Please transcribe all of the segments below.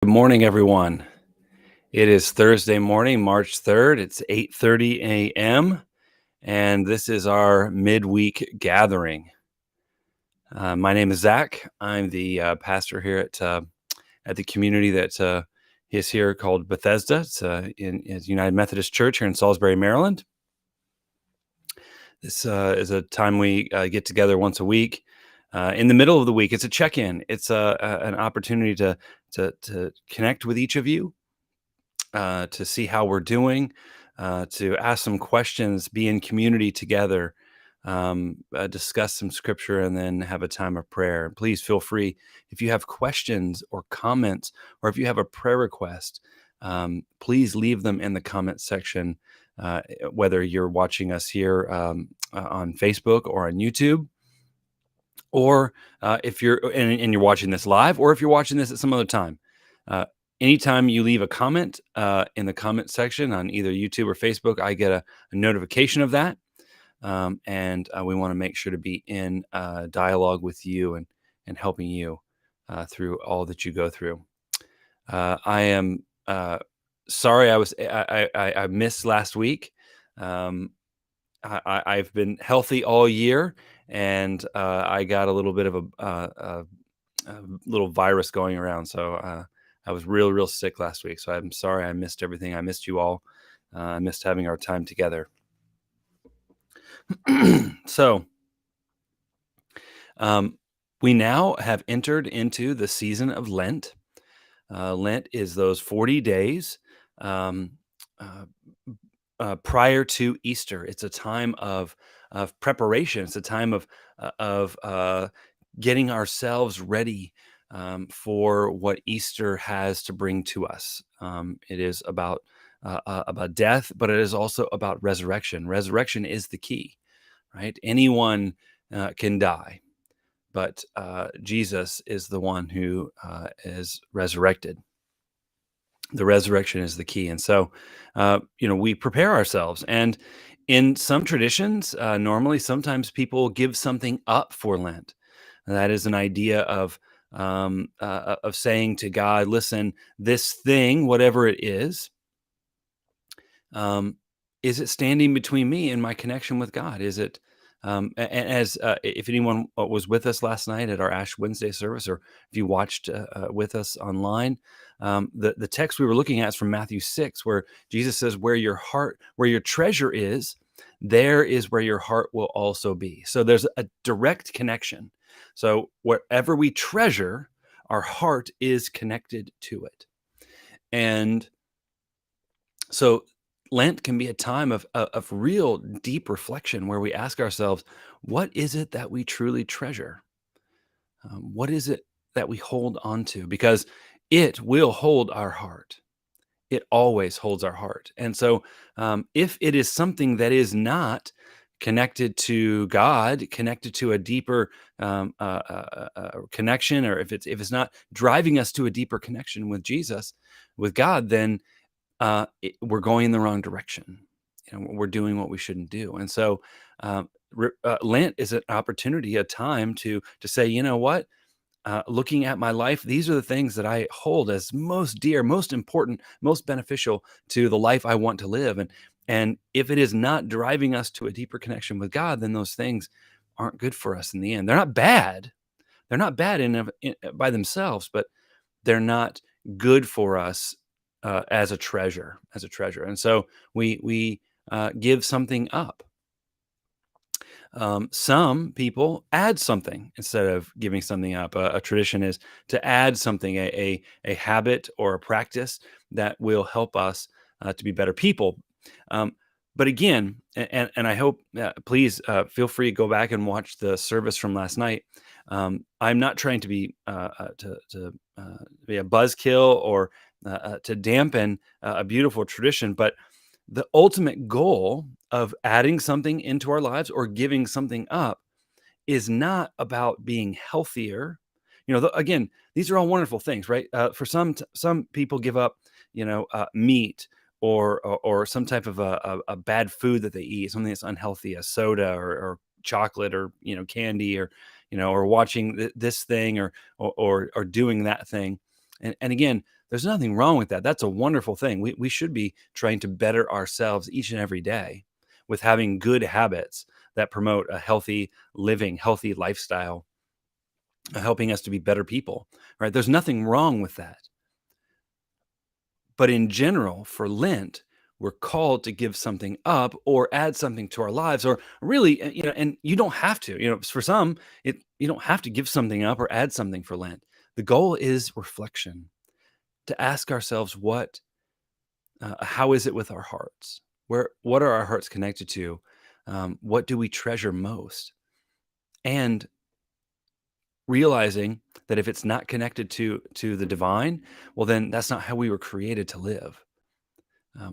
Good morning, everyone. It is Thursday morning, March 3rd. It's 8:30 a.m., and this is our midweek gathering. My name is Zach. I'm the pastor here at the community that is here called Bethesda. It's United Methodist Church here in Salisbury, Maryland. This is a time we get together once a week. In the middle of the week, it's a check-in. It's an opportunity to connect with each of you, to see how we're doing, to ask some questions, be in community together, discuss some scripture, and then have a time of prayer. And please feel free if you have questions or comments, or if you have a prayer request, please leave them in the comment section, whether you're watching us here on Facebook or on YouTube. Or if you're and you're watching this live, or if you're watching this at some other time, uh, anytime you leave a comment in the comment section on either YouTube or Facebook, I get a notification of that, and we want to make sure to be in dialogue with you and helping you through all that you go through. I am sorry I missed last week. Um, I've been healthy all year, and I got a little bit of a little virus going around. So I was real sick last week. So I'm sorry I missed everything. I missed you all. I missed having our time together. So um, we now have entered into the season of Lent. Lent is those 40 days um, uh, prior to Easter. It's a time of preparation. It's a time of getting ourselves ready for what Easter has to bring to us. It is about death, but it is also about resurrection. Resurrection is the key, right? Anyone can die, but Jesus is the one who is resurrected. The resurrection is the key. And so, we prepare ourselves. And in some traditions, normally, sometimes people give something up for Lent. And that is an idea of saying to God, listen, this thing, whatever it um, is it standing between me and my connection with God? Is it, as if anyone was with us last night at our Ash Wednesday service, or if you watched with us online, the text we were looking at is from Matthew 6, where Jesus says, where your treasure is, there is where your heart will also be. So there's a direct connection. So wherever we treasure, our heart is connected to it. And so Lent can be a time of real deep reflection, where we ask ourselves, what is it that we truly treasure? What is it that we hold on to? Because it will hold our heart. It always holds our heart. And so, if it is something that is not connected to God, connected to a deeper connection, or if it's not driving us to a deeper connection with Jesus, with God, then we're going in the wrong direction. We're doing what we shouldn't do. And so, Lent is an opportunity, a time to say, you know what? Looking at my life, these are the things that I hold as most dear, most important, most beneficial to the life I want to live. And if it is not driving us to a deeper connection with God, then those things aren't good for us in the end. They're not bad. They're not bad by themselves, but they're not good for us as a treasure. And so we give something up. Some people add something instead of giving something up. A tradition is to add something, a habit or a practice that will help us to be better people. Um, but again, and I hope, please feel free to go back and watch the service from last night. I'm not trying to be a buzzkill, or to dampen a beautiful tradition, but the ultimate goal of adding something into our lives or giving something up is not about being healthier. Again, these are all wonderful things, right? For some people give up, meat, or some type of a bad food that they eat, something that's unhealthy, a soda, or chocolate, or candy, or watching this thing, or doing that thing. And again, There's nothing wrong with that. That's a wonderful thing. We should be trying to better ourselves each and every day with having good habits that promote a healthy living, healthy lifestyle, helping us to be better people, right? There's nothing wrong with that. But in general, for Lent, we're called to give something up or add something to our lives, or really, and you don't have to, for some, you don't have to give something up or add something for Lent. The goal is reflection, to ask ourselves how is it with our hearts? What are our hearts connected to? What do we treasure most? And realizing that if it's not connected to the divine, well, then that's not how we were created to live.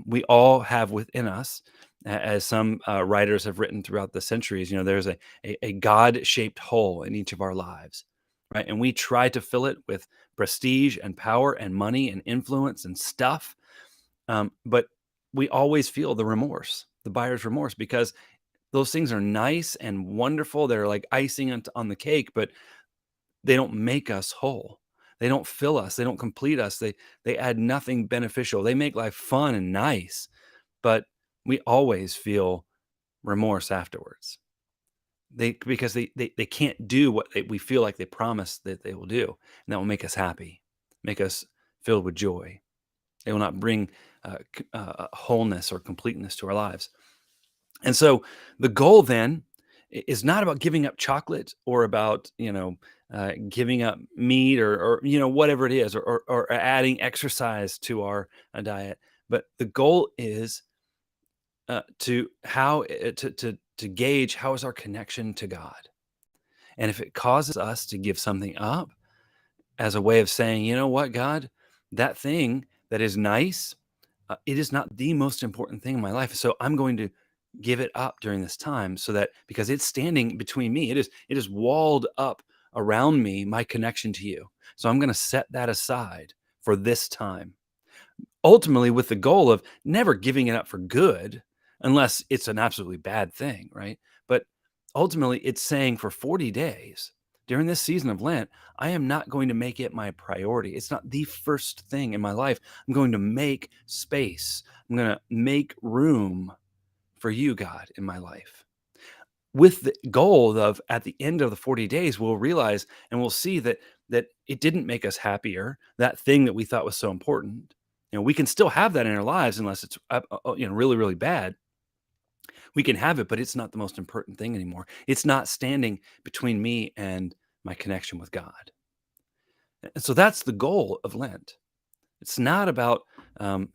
We all have within us, as some writers have written throughout the centuries, there's a God-shaped hole in each of our lives, right? And we try to fill it with prestige and power and money and influence and stuff. But we always feel the remorse, the buyer's remorse, because those things are nice and wonderful. They're like icing on the cake, but they don't make us whole. They don't fill us. They don't complete us. They add nothing beneficial. They make life fun and nice, but we always feel remorse afterwards. Because they can't do what we feel like they promised that they will do, and that will make us happy, make us filled with joy. They will not bring wholeness or completeness to our lives. And so the goal then is not about giving up chocolate or about, giving up meat or whatever it is, or adding exercise to our diet. But the goal is to gauge how is our connection to God. And if it causes us to give something up as a way of saying, you know what, God, that thing that is nice, it is not the most important thing in my life. So I'm going to give it up during this time, so that because it's standing between me, it is walled up around me, my connection to you. So I'm going to set that aside for this time, ultimately with the goal of never giving it up for good, unless it's an absolutely bad thing, right? But ultimately, it's saying for 40 days during this season of Lent, I am not going to make it my priority. It's not the first thing in my life. I'm going to make space. I'm going to make room for you, God, in my life, with the goal of at the end of the 40 days, we'll realize and we'll see that it didn't make us happier, that thing that we thought was so important. We can still have that in our lives unless it's really, really bad. We can have it, but it's not the most important thing anymore. It's not standing between me and my connection with God. And so that's the goal of Lent. It's not about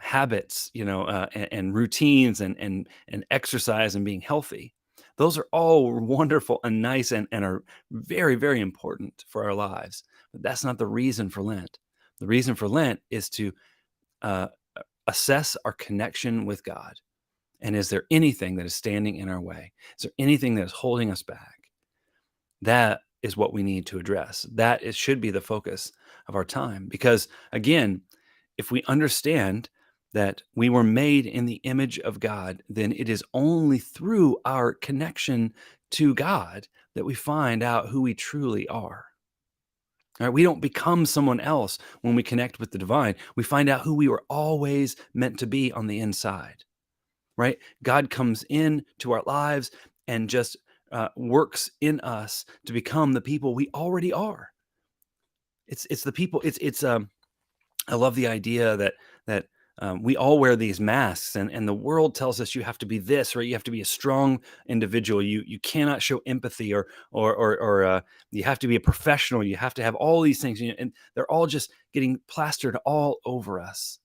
habits, and routines and exercise and being healthy. Those are all wonderful and nice and are very, very important for our lives. But that's not the reason for Lent. The reason for Lent is to uh, assess our connection with God. And is there anything that is standing in our way? Is there anything that is holding us back? That is what we need to address. Should be the focus of our time. Because again, if we understand that we were made in the image of God, then it is only through our connection to God that we find out who we truly are. All right, we don't become someone else when we connect with the divine. We find out who we were always meant to be on the inside, right? God comes in to our lives and just works in us to become the people we already are. It's the people. I love the idea that we all wear these masks, and the world tells us you have to be this, or you have to be a strong individual. You cannot show empathy, or you have to be a professional. You have to have all these things, and they're all just getting plastered all over us,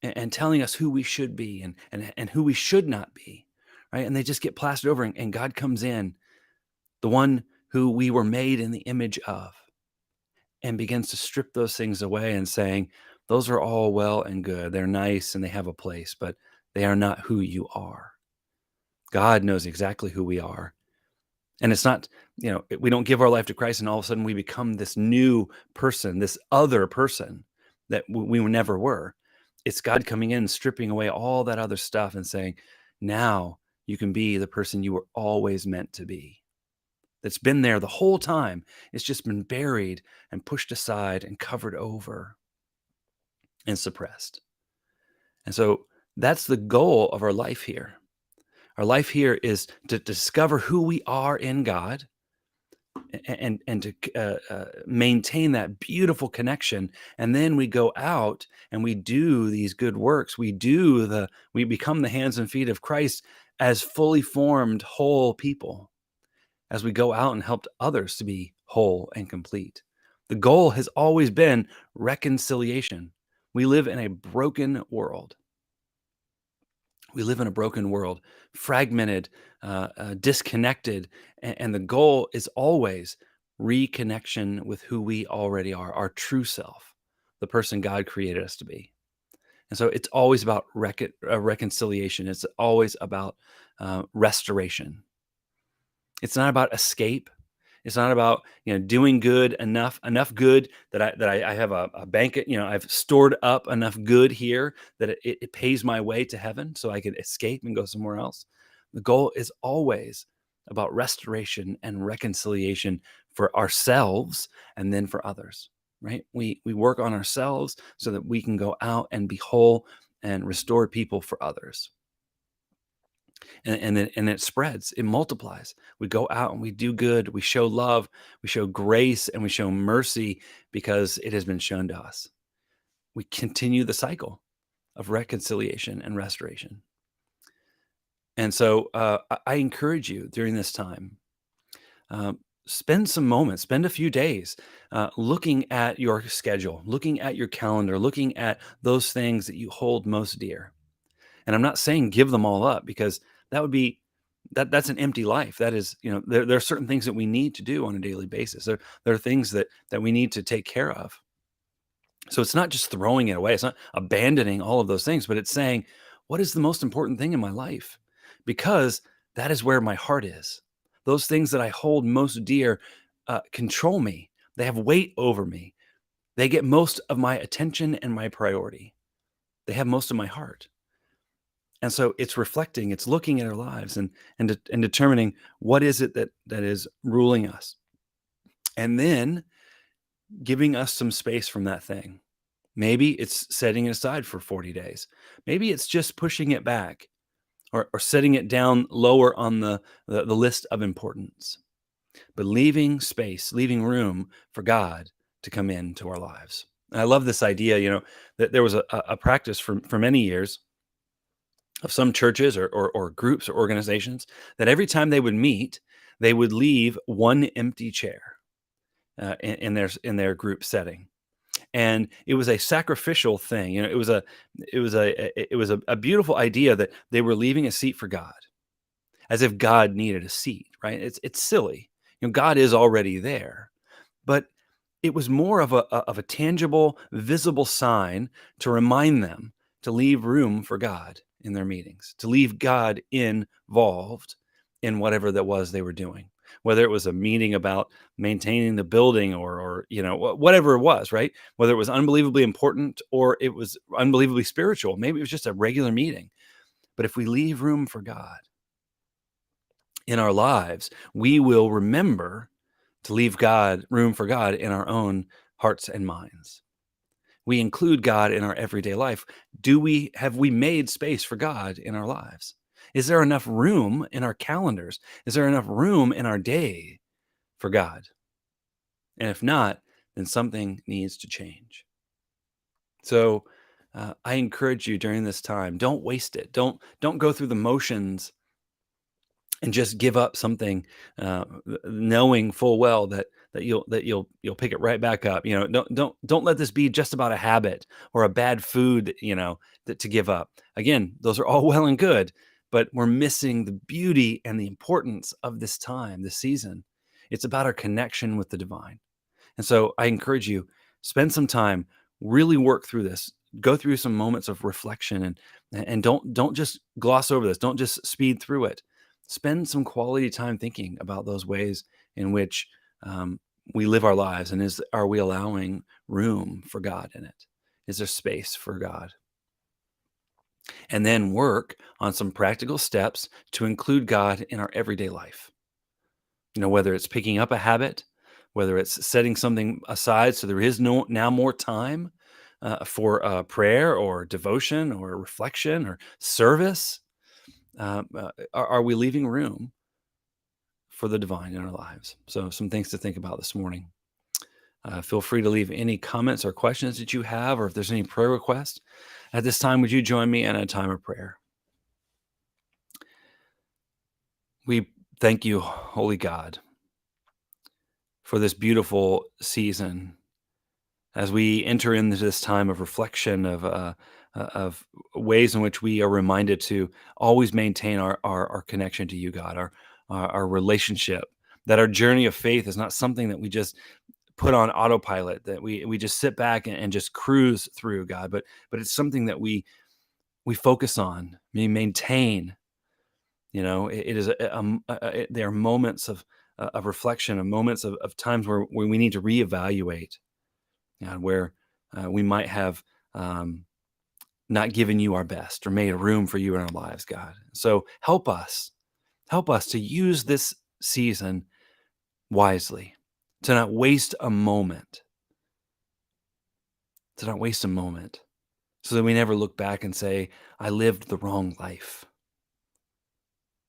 and telling us who we should be and who we should not be, right? And they just get plastered over, and God comes in, the one who we were made in the image of, and begins to strip those things away and saying, those are all well and good. They're nice and they have a place, but they are not who you are. God knows exactly who we are. And it's not, we don't give our life to Christ and all of a sudden we become this new person, this other person that we never were. It's God coming in, stripping away all that other stuff and saying, now you can be the person you were always meant to be. That's been there the whole time. It's just been buried and pushed aside and covered over. and suppressed. And so that's the goal of our life here. Our life here is to discover who we are in God, and to maintain that beautiful connection. And then we go out and we do these good works. We become the hands and feet of Christ as fully formed whole people, as we go out and help others to be whole and complete. The goal has always been reconciliation. We live in a broken world. We live in a broken world, fragmented, disconnected, and the goal is always reconnection with who we already are, our true self, the person God created us to be. And so it's always about reconciliation. It's always about restoration. It's not about escape. It's not about doing good enough good that I have a bank. I've stored up enough good here that it pays my way to heaven, so I can escape and go somewhere else. The goal is always about restoration and reconciliation for ourselves and then for others. Right? We work on ourselves so that we can go out and be whole and restore people for others. And it spreads, it multiplies. We go out and we do good, we show love, we show grace, and we show mercy because it has been shown to us. We continue the cycle of reconciliation and restoration. And so I encourage you during this time, spend some moments, spend a few days looking at your schedule, looking at your calendar, looking at those things that you hold most dear. And I'm not saying give them all up, because that would be that's an empty life. That is, there are certain things that we need to do on a daily basis. There are things that we need to take care of. So it's not just throwing it away. It's not abandoning all of those things, but it's saying, what is the most important thing in my life? Because that is where my heart is. Those things that I hold most dear control me. They have weight over me. They get most of my attention and my priority. They have most of my heart. And so it's reflecting, it's looking at our lives and determining what is it that is ruling us. And then giving us some space from that thing. Maybe it's setting it aside for 40 days. Maybe it's just pushing it back, or setting it down lower on the list of importance. But leaving space, leaving room for God to come into our lives. And I love this idea, that there was a practice for many years of some churches or groups or organizations, that every time they would meet, they would leave one empty chair in their group setting. And it was a sacrificial thing. It was a beautiful idea that they were leaving a seat for God, as if God needed a seat, right? It's silly. God is already there. But it was more of a tangible, visible sign to remind them to leave room for God in their meetings, to leave God involved in whatever that was they were doing, whether it was a meeting about maintaining the building, or whatever it was, right? Whether it was unbelievably important or it was unbelievably spiritual, maybe it was just a regular meeting. But if we leave room for God in our lives, we will remember to leave room for God in our own hearts and minds. We include God in our everyday life. Have we made space for God in our lives? Is there enough room in our calendars? Is there enough room in our day for God? And if not, then something needs to change. So I encourage you during this time, don't waste it. Don't go through the motions and just give up something, knowing full well that you'll pick it right back up. Don't let this be just about a habit or a bad food, to give up. Again, those are all well and good, but we're missing the beauty and the importance of this time, this season. It's about our connection with the divine. And so I encourage you, spend some time, really work through this, go through some moments of reflection, and don't just gloss over this. Don't just speed through it. Spend some quality time thinking about those ways in which we live our lives, and are we allowing room for God in it? Is there space for God? And then work on some practical steps to include God in our everyday life. Whether it's picking up a habit, whether it's setting something aside so there is now more time, for prayer or devotion or reflection or service? Are we leaving room for the divine in our lives? So, some things to think about this morning. Feel free to leave any comments or questions that you have, or if there's any prayer requests. At this time, would you join me in a time of prayer? We thank you, Holy God, for this beautiful season as we enter into this time of reflection of ways in which we are reminded to always maintain our connection to you, God, our relationship. That our journey of faith is not something that we just put on autopilot, that we just sit back and just cruise through, God, but it's something that we focus on, we maintain. You know, it is there are moments of reflection, of moments of times where we need to reevaluate, where we might have not given you our best or made room for you in our lives, God. So help us to use this season wisely, to not waste a moment, so that we never look back and say, I lived the wrong life.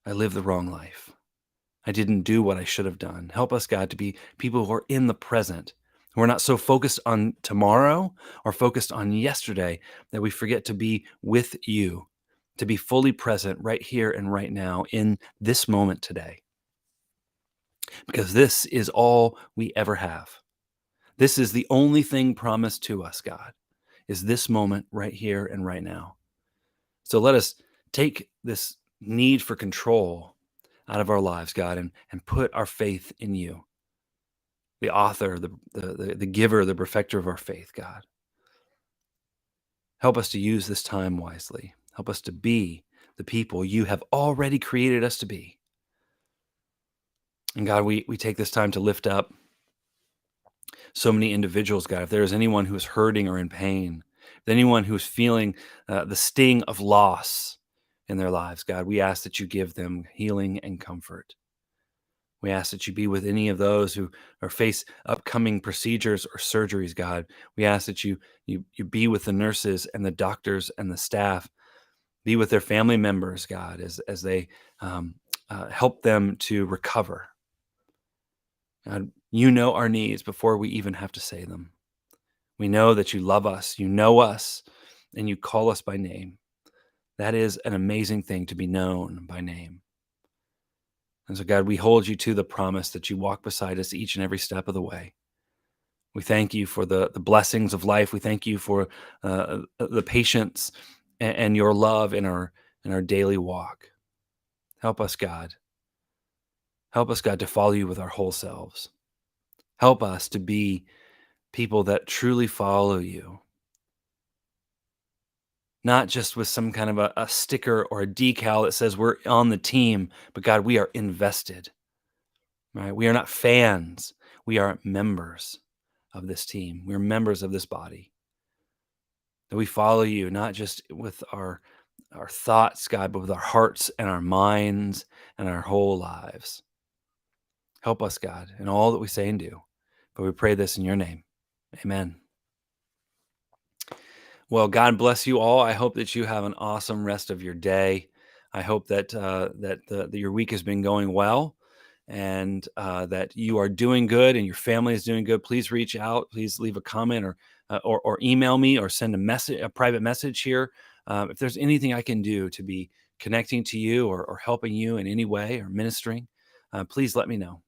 I lived the wrong life. I didn't do what I should have done. Help us, God, to be people who are in the present, who are not so focused on tomorrow or focused on yesterday that we forget to be with you, to be fully present right here and right now in this moment today. Because this is all we ever have. This is the only thing promised to us, God, is this moment right here and right now. So let us take this need for control out of our lives, God, and put our faith in you, the author, the giver, the perfecter of our faith, God. Help us to use this time wisely. Help us to be the people you have already created us to be. And God, we take this time to lift up so many individuals, God. If there is anyone who is hurting or in pain, if anyone who is feeling the sting of loss in their lives, God, we ask that you give them healing and comfort. We ask that you be with any of those who are face upcoming procedures or surgeries, God. We ask that you be with the nurses and the doctors and the staff. Be with their family members, God, as they help them to recover. God, you know our needs before we even have to say them. We know that you love us, you know us, and you call us by name. That is an amazing thing, to be known by name. And so, God, we hold you to the promise that you walk beside us each and every step of the way. We thank you for the blessings of life. We thank you for the patience and your love in our daily walk. Help us, God. Help us, God, to follow you with our whole selves. Help us to be people that truly follow you, not just with some kind of a sticker or a decal that says we're on the team, but God, we are invested, right? We are not fans. We are members of this team. We're members of this body. That we follow you, not just with our thoughts, God, but with our hearts and our minds and our whole lives. Help us, God, in all that we say and do. But we pray this in your name. Amen. Well, God bless you all. I hope that you have an awesome rest of your day. I hope that your week has been going well, and that you are doing good, and your family is doing good. Please reach out. Please leave a comment or email me or send a private message here. If there's anything I can do to be connecting to you or helping you in any way or ministering, please let me know.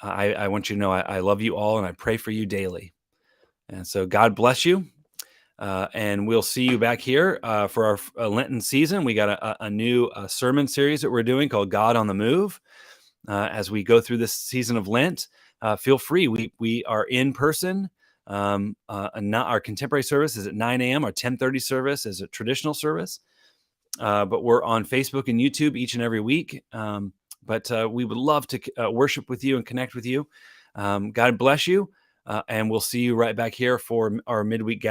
I want you to know I love you all, and I pray for you daily. And so God bless you. And we'll see you back here for our Lenten season. We got a new sermon series that we're doing called God on the Move. As we go through this season of Lent, feel free. We are in person. Not our contemporary service is at 9 a.m. Our 10:30 service is a traditional service. But we're on Facebook and YouTube each and every week. But we would love to worship with you and connect with you. God bless you. And we'll see you right back here for our midweek gathering.